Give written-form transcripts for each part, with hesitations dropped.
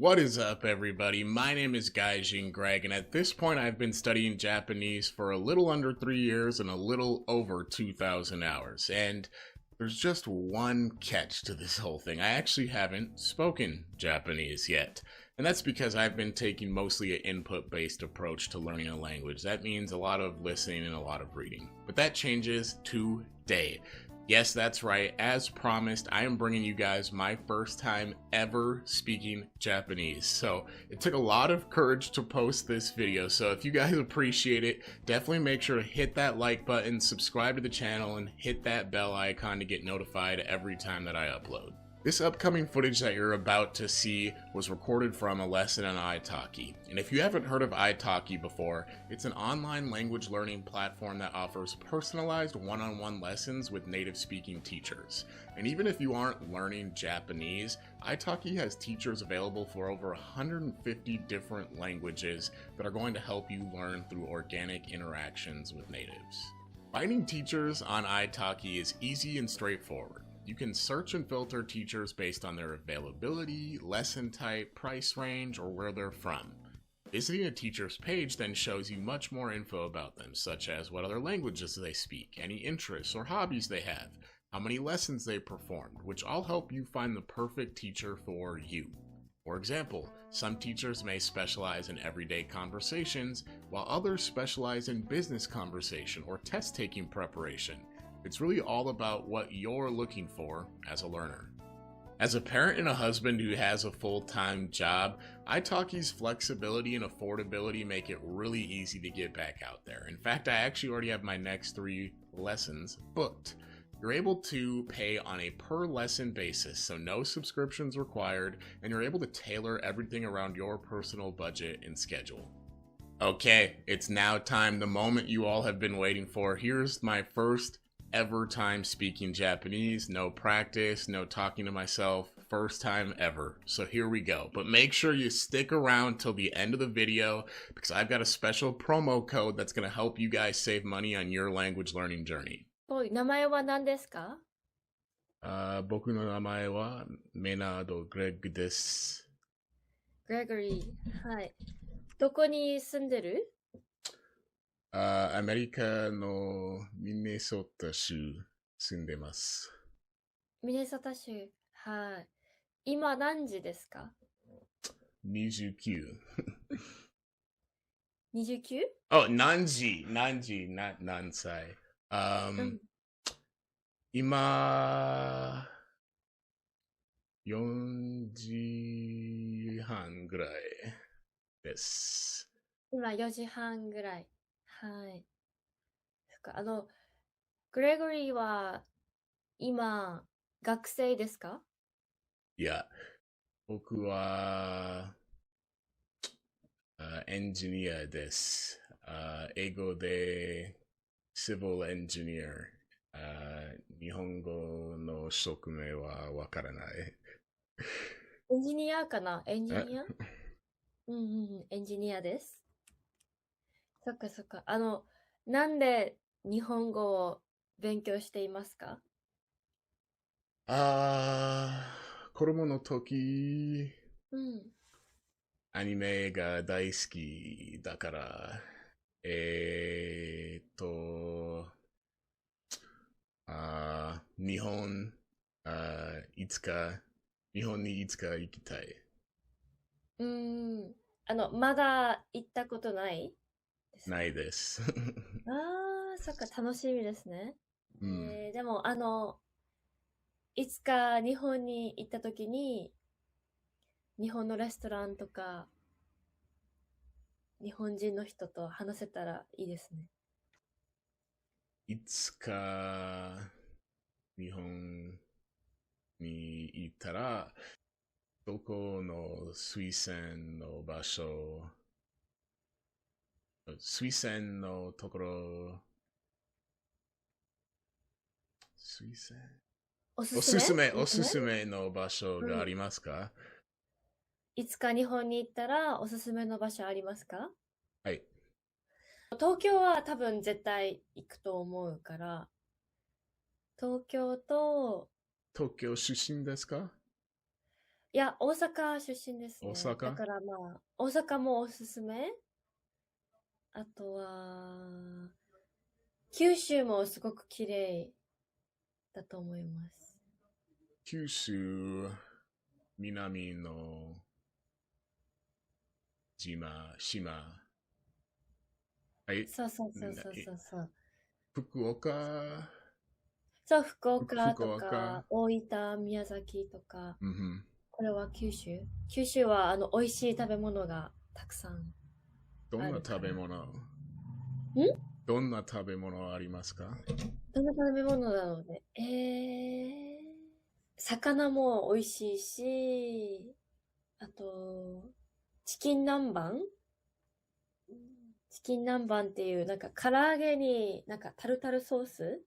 What is up, everybody? My name is Gaijin Greg, and at this point I've been studying Japanese for a little under 3 years and a little over 2,000 hours. And there's just one catch to this whole thing. I actually haven't spoken Japanese yet. And that's because I've been taking mostly an input-based approach to learning a language. That means a lot of listening and a lot of reading. But that changes today. Yes, that's right. As promised, I am bringing you guys my first time ever speaking Japanese. So it took a lot of courage to post this video. So if you guys appreciate it, definitely make sure to hit that like button, subscribe to the channel, and hit that bell icon to get notified every time that I upload. This upcoming footage that you're about to see was recorded from a lesson on italki. And if you haven't heard of italki before, it's an online language learning platform that offers personalized one-on-one lessons with native speaking teachers. And even if you aren't learning Japanese, italki has teachers available for over 150 different languages that are going to help you learn through organic interactions with natives. Finding teachers on italki is easy and straightforward. You can search and filter teachers based on their availability, lesson type, price range, or where they're from. Visiting a teacher's page then shows you much more info about them, such as what other languages they speak, any interests or hobbies they have, how many lessons they performed, which all help you find the perfect teacher for you. For example, some teachers may specialize in everyday conversations, while others specialize in business conversation or test-taking preparation. It's really all about what you're looking for as a learner. As a parent and a husband who has a full-time job, italki's flexibility and affordability make it really easy to get back out there. In fact, I actually already have my next 3 lessons booked. You're able to pay on a per lesson basis, so no subscriptions required, and you're able to tailor everything around your personal budget and schedule. Okay, it's now time, the moment you all have been waiting for. Here's my first ever time speaking Japanese. No practice, no talking to myself, first time ever. So here we go. But make sure you stick around till the end of the video because I've got a special promo code that's going to help you guys save money on your language learning journey. 名前は何ですか？僕の名前はメナード・グレッグです。Gregory。はい。どこに住んでる？アメリカのミネソタ州住んでます。ミネソタ州。はい。今何時ですか？29。29? Oh, 何時、何歳。今、4時半ぐらいです。今4時半ぐらい。はい。グレゴリーは今学生ですか？いや、僕はエンジニアです。英語でシビルエンジニア。日本語の職名はわからない。エンジニアかな？エンジニア？エンジニアです。そっかそっか。なんで日本語を勉強していますか？子供の時、アニメが大好きだから、日本、日本にいつか行きたい。まだ行ったことないですか？ないです。そっか、楽しみですね。でも、いつか日本に行った時に、日本のレストランとか、日本人の人と話せたらいいですね。いつか日本に行ったら、どこの推薦の場所、推薦のところ、推薦おすすめの場所がありますか？いつか日本に行ったらおすすめの場所ありますか？はい。東京は多分絶対行くと思うから、東京出身ですか？いや、大阪出身ですね。だ Osaka? からまあ、大阪もおすすめ。あとは、九州もすごく綺麗だと思います。Kyushu, Minami no Jima, Shima. はい。そうそうそうそうそうそう。福岡、そう、福岡と福岡。か、大分、宮崎とか、うんこれは九州。九州は美味しい食べ物がたくさんどんなあるから。食べ物んどんな食べ物ありますか？どんな食べ物なので、魚も美味しいし、あと、チキン南蛮チキン南蛮っていう、なんか唐揚げになんかタルタルソース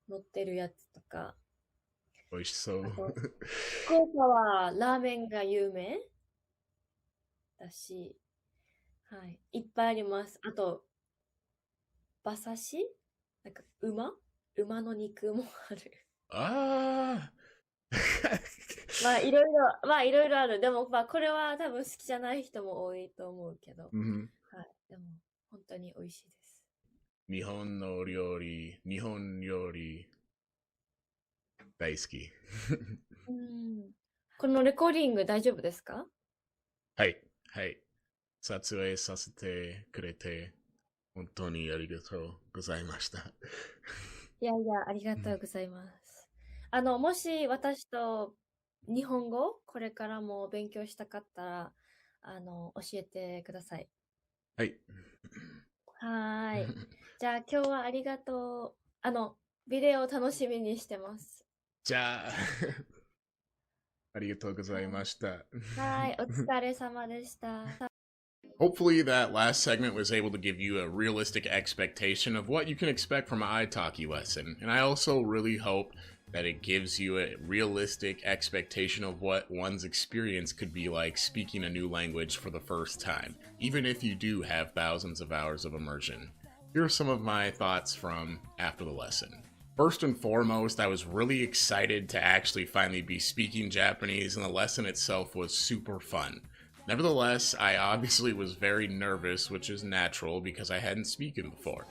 乗ってるやつとか、美味しそう。あと、福岡はラーメンが有名だし、はい、いっぱいあります。あと、馬刺しなんか馬の肉もある。ああまあいろいろ、まあいろいろある。でもまあこれは多分好きじゃない人も多いと思うけど、うん。はい。でも本当に美味しいです。日本の料理、日本料理大好き。うん。このレコーディング大丈夫ですか？はい、はい。撮影させてくれて本当にありがとうございました。いやいや、ありがとうございます。もし私と日本語、これからも勉強したかったら、教えてください。はい。はーい。じゃあ今日はありがとう。ビデオ楽しみにしてます。じゃあ、ありがとうございました。はい、お疲れ様でした。Hopefully, that last segment was able to give you a realistic expectation of what you can expect from an italki lesson. And I also really hope that it gives you a realistic expectation of what one's experience could be like speaking a new language for the first time, even if you do have thousands of hours of immersion. Here are some of my thoughts from after the lesson. First and foremost, I was really excited to actually finally be speaking Japanese, and the lesson itself was super fun. Nevertheless, I obviously was very nervous, which is natural because I hadn't spoken before.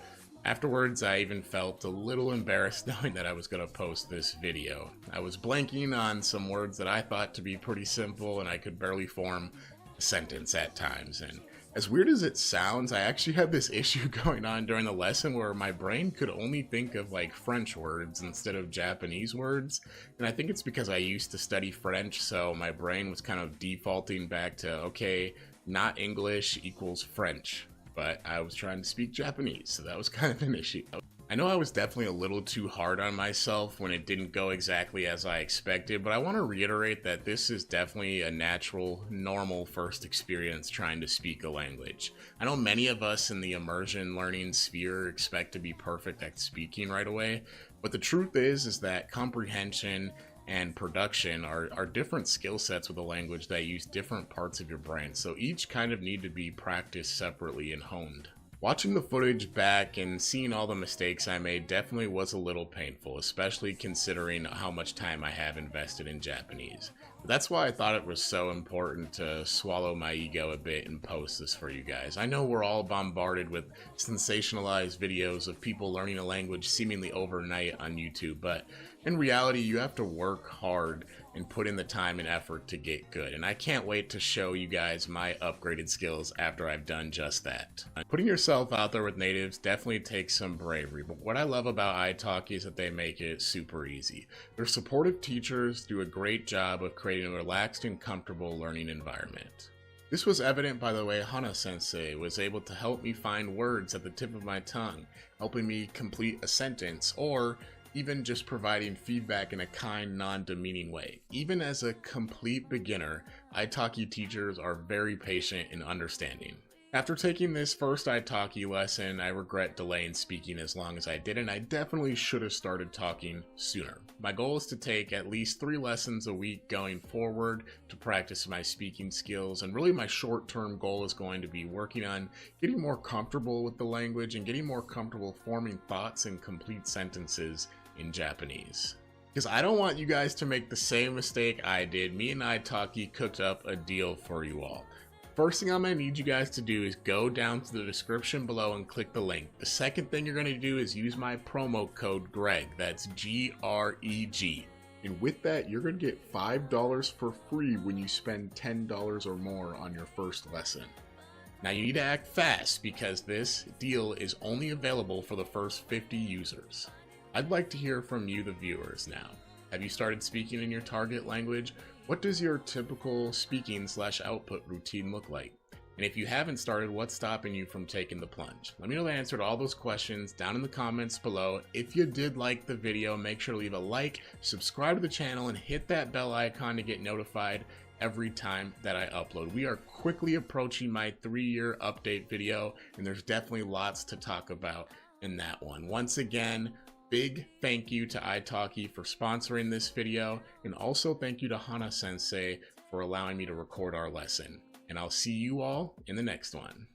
Afterwards, I even felt a little embarrassed knowing that I was going to post this video. I was blanking on some words that I thought to be pretty simple, and I could barely form a sentence at times. And as weird as it sounds, I actually had this issue going on during the lesson where my brain could only think of like French words instead of Japanese words. And I think it's because I used to study French, so my brain was kind of defaulting back to, okay, not English equals French. But I was trying to speak Japanese, so that was kind of an issue. I know I was definitely a little too hard on myself when it didn't go exactly as I expected, but I want to reiterate that this is definitely a natural, normal first experience trying to speak a language. I know many of us in the immersion learning sphere expect to be perfect at speaking right away, but the truth is that comprehension and production are different skill sets with a language that use different parts of your brain, so each kind of need to be practiced separately and honed. Watching the footage back and seeing all the mistakes I made definitely was a little painful, especially considering how much time I have invested in Japanese. But that's why I thought it was so important to swallow my ego a bit and post this for you guys. I know we're all bombarded with sensationalized videos of people learning a language seemingly overnight on YouTube, but in reality, you have to work hard and put in the time and effort to get good. And I can't wait to show you guys my upgraded skills after I've done just that. Putting yourself out there with natives definitely takes some bravery, but what I love about italki is that they make it super easy. Their supportive teachers do a great job of creating a relaxed and comfortable learning environment. This was evident by the way Hana-sensei was able to help me find words at the tip of my tongue, helping me complete a sentence, or even just providing feedback in a kind, non-demeaning way. Even as a complete beginner, italki teachers are very patient and understanding. After taking this first italki lesson, I regret delaying speaking as long as I did, and I definitely should have started talking sooner. My goal is to take at least 3 lessons a week going forward to practice my speaking skills, and really my short-term goal is going to be working on getting more comfortable with the language and getting more comfortable forming thoughts and complete sentences in Japanese. Because I don't want you guys to make the same mistake I did. Me and italki cooked up a deal for you all. First thing I'm going to need you guys to do is go down to the description below and click the link. The second thing you're going to do is use my promo code GREG. That's GREG. And with that, you're going to get $5 for free when you spend $10 or more on your first lesson. Now you need to act fast because this deal is only available for the first 50 users. I'd like to hear from you, the viewers, now. Have you started speaking in your target language? What does your typical speaking/output routine look like? And if you haven't started, what's stopping you from taking the plunge? Let me know the answer to all those questions down in the comments below. If you did like the video, make sure to leave a like, subscribe to the channel, and hit that bell icon to get notified every time that I upload. We are quickly approaching my 3-year update video, and there's definitely lots to talk about in that one. Once again, big thank you to italki for sponsoring this video, and also thank you to Hana Sensei for allowing me to record our lesson. And I'll see you all in the next one.